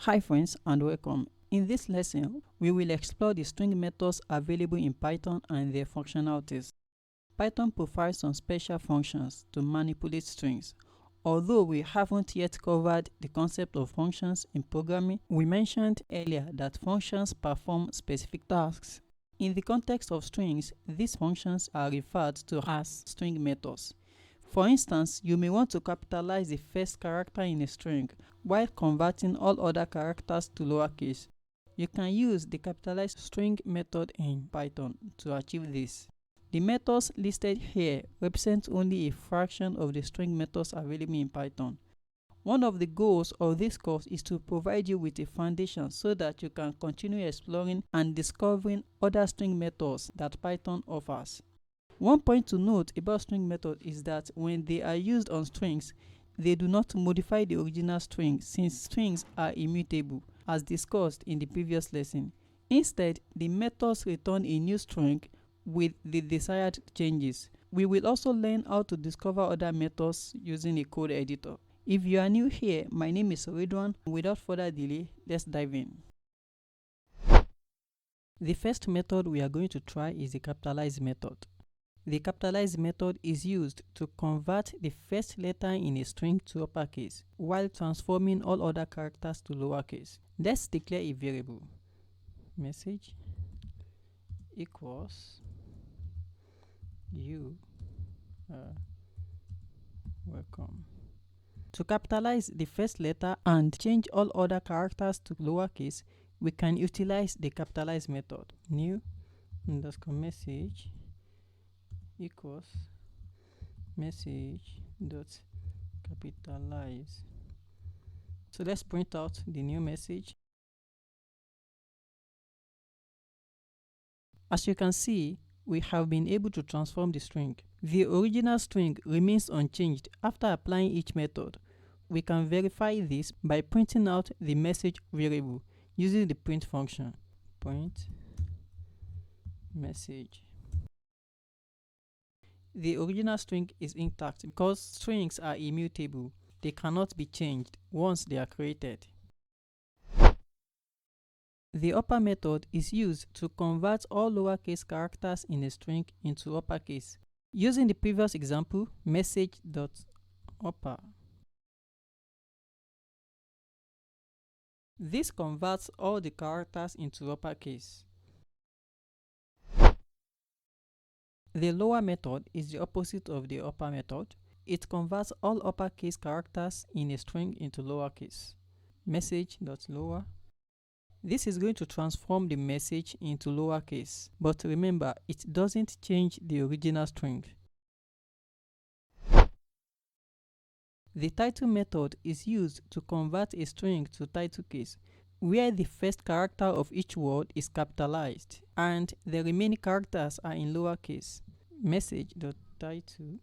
Hi friends and welcome. In this lesson, we will explore the string methods available in Python and their functionalities. Python provides some special functions to manipulate strings. Although we haven't yet covered the concept of functions in programming, we mentioned earlier that functions perform specific tasks. In the context of strings, these functions are referred to as string methods. For instance, you may want to capitalize the first character in a string while converting all other characters to lowercase. You can use the capitalize string method in Python to achieve this. The methods listed here represent only a fraction of the string methods available in Python. One of the goals of this course is to provide you with a foundation so that you can continue exploring and discovering other string methods that Python offers. One point to note about string method is that when they are used on strings, they do not modify the original string since strings are immutable, as discussed in the previous lesson. Instead, the methods return a new string with the desired changes. We will also learn how to discover other methods using a code editor. If you are new here, my name is Ridwan. Without further delay, let's dive in. The first method we are going to try is the capitalize method. The capitalize method is used to convert the first letter in a string to uppercase while transforming all other characters to lowercase. Let's declare a variable. Message equals you are welcome. To capitalize the first letter and change all other characters to lowercase, we can utilize the capitalize method. New underscore message equals message dot capitalize. So let's print out the new message. As you can see, we have been able to transform the string. The original string remains unchanged after applying each method. We can verify this by printing out the message variable using the print function. Print message. The original string is intact because strings are immutable. They cannot be changed once they are created. The upper method is used to convert all lowercase characters in a string into uppercase. Using the previous example, message.upper. This converts all the characters into uppercase. The lower method is the opposite of the upper method. It converts all uppercase characters in a string into lowercase. Message.lower. This is going to transform the message into lowercase, but remember, it doesn't change the original string. The title method is used to convert a string to title case, where the first character of each word is capitalized and the remaining characters are in lowercase. Message.title.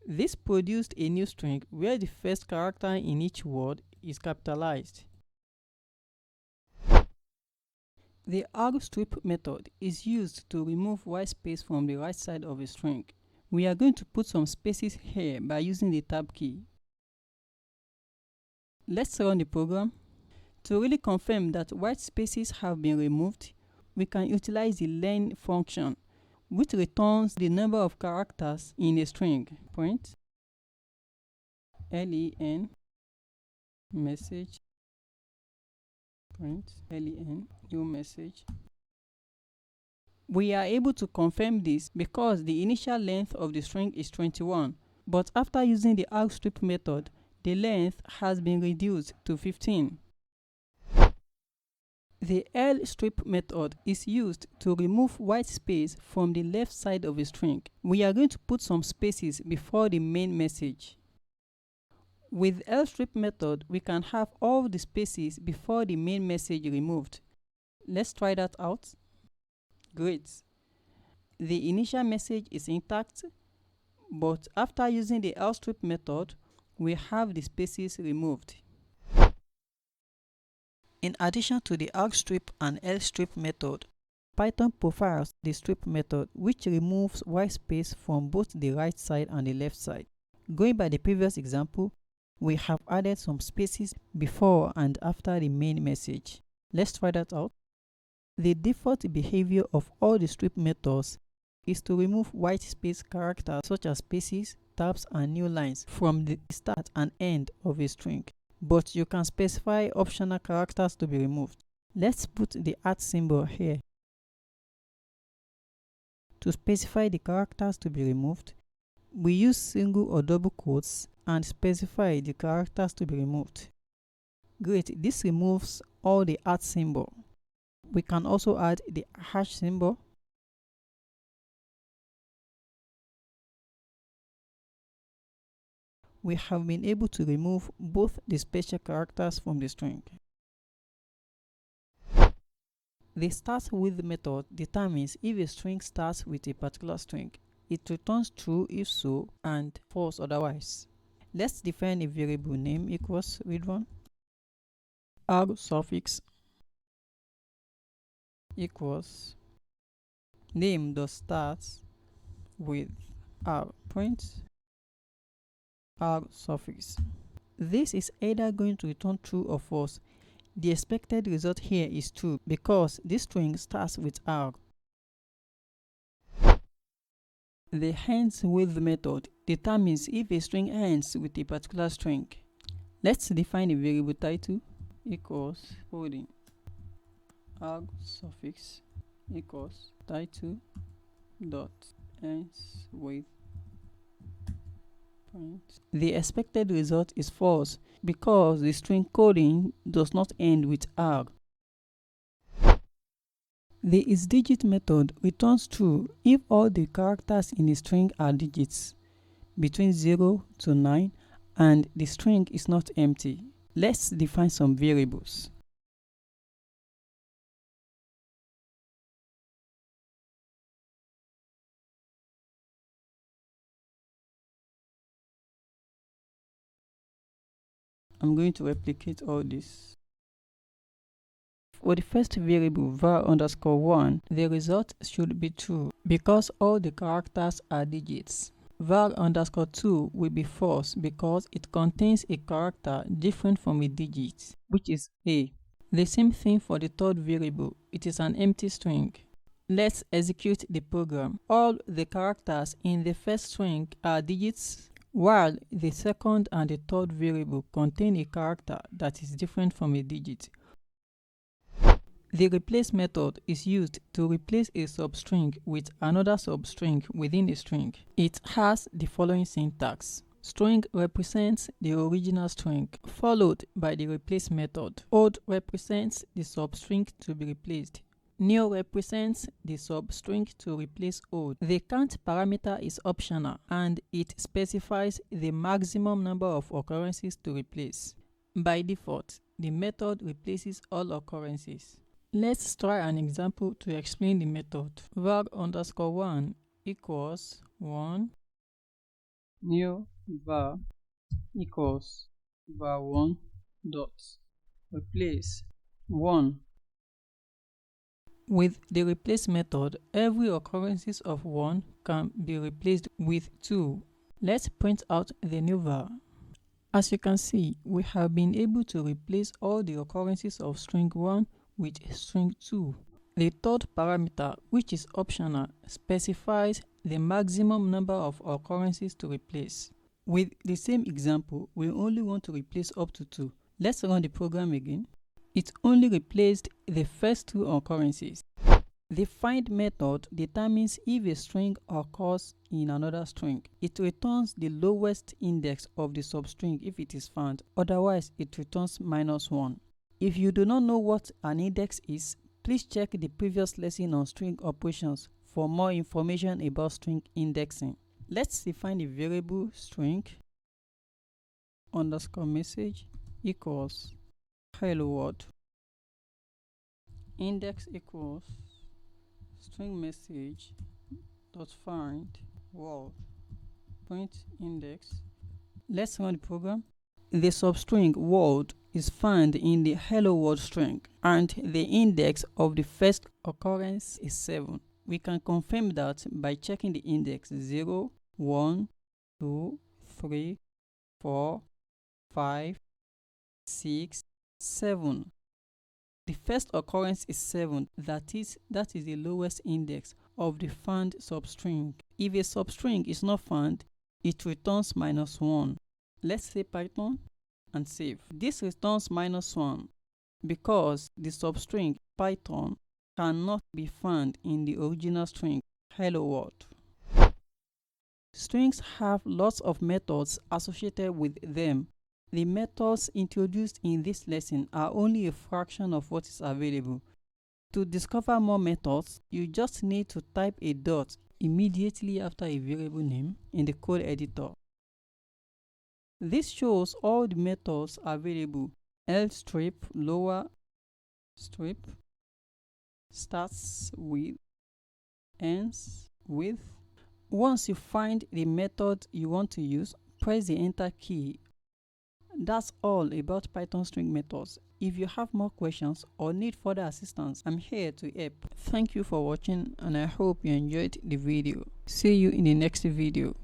This produced a new string where the first character in each word is capitalized. The Arcstrip method is used to remove white space from the right side of a string. We are going to put some spaces here by using the tab key. Let's run the program. To really confirm that white spaces have been removed, we can utilize the len function, which returns the number of characters in a string. Print len message, print len new message. We are able to confirm this because the initial length of the string is 21, but after using the Arcstrip method, the length has been reduced to 15. The Lstrip method is used to remove white space from the left side of a string. We are going to put some spaces before the main message. With Lstrip method, we can have all the spaces before the main message removed. Let's try that out. Great. The initial message is intact, but after using the Lstrip method, we have the spaces removed. In addition to the Arcstrip and Lstrip method, Python profiles the strip method, which removes white space from both the right side and the left side. Going by the previous example, We have added some spaces before and after the main message. Let's try that out. The default behavior of all the strip methods is to remove white space characters such as spaces, tabs, and new lines from the start and end of a string. But you can specify optional characters to be removed. Let's put the @ symbol here. To specify the characters to be removed, we use single or double quotes and specify the characters to be removed. Great, this removes all the @ symbol. We can also add the hash symbol. We have been able to remove both the special characters from the string. The startswith method determines if a string starts with a particular string. It returns true if so and false otherwise. Let's define a variable name equals read1 arg suffix equals name dot starts with arg print arg suffix. This is either going to return true or false. The expected result here is true because this string starts with arg. The endswith method determines if a string ends with a particular string. Let's define a variable title equals holding arg suffix equals title dot ends with print. The expected result is false because the string coding does not end with arg. The isdigit method returns true if all the characters in a string are digits between 0 to 9 and the string is not empty. Let's define some variables. I'm going to replicate all this. For the first variable var_1, the result should be true because all the characters are digits. var_2 will be false because it contains a character different from a digit, which is a. The same thing for the third variable, it is an empty string. Let's execute the program. All the characters in the first string are digits, while the second and the third variable contain a character that is different from a digit. The replace method is used to replace a substring with another substring within a string. It has the following syntax. String represents the original string, followed by the replace method. Old represents the substring to be replaced. New represents the substring to replace old. The count parameter is optional and it specifies the maximum number of occurrences to replace. By default, the method replaces all occurrences. Let's try an example to explain the method. var_1 equals 1 new var equals var1 dot replace 1. With the replace method, every occurrences of 1 can be replaced with 2. Let's print out the new var. As you can see, we have been able to replace all the occurrences of string 1 with string 2. The third parameter, which is optional, specifies the maximum number of occurrences to replace. With the same example, we only want to replace up to 2. Let's run the program again. It only replaced the first 2 occurrences. The find method determines if a string occurs in another string. It returns the lowest index of the substring if it is found, otherwise it returns -1. If you do not know what an index is, please check the previous lesson on string operations for more information about string indexing. Let's define a variable string underscore message equals hello world. Index equals string message dot find world print index. Let's run the program. The substring world is found in the hello world string and the index of the first occurrence is 7. We can confirm that by checking the index 0, 1, 2, 3, 4, 5, 6, 7. The first occurrence is 7, that is the lowest index of the found substring. If a substring is not found, it returns -1. Let's say Python and save. This returns -1 because the substring Python cannot be found in the original string hello world. Strings have lots of methods associated with them. The methods introduced in this lesson are only a fraction of what is available. To discover more methods, you just need to type a dot immediately after a variable name in the code editor. This shows all the methods available: Lstrip, lower strip, starts with, ends with. Once you find the method you want to use, press the enter key. That's all about Python string methods. If you have more questions or need further assistance, I'm here to help. Thank you for watching and I hope you enjoyed the video. See you in the next video.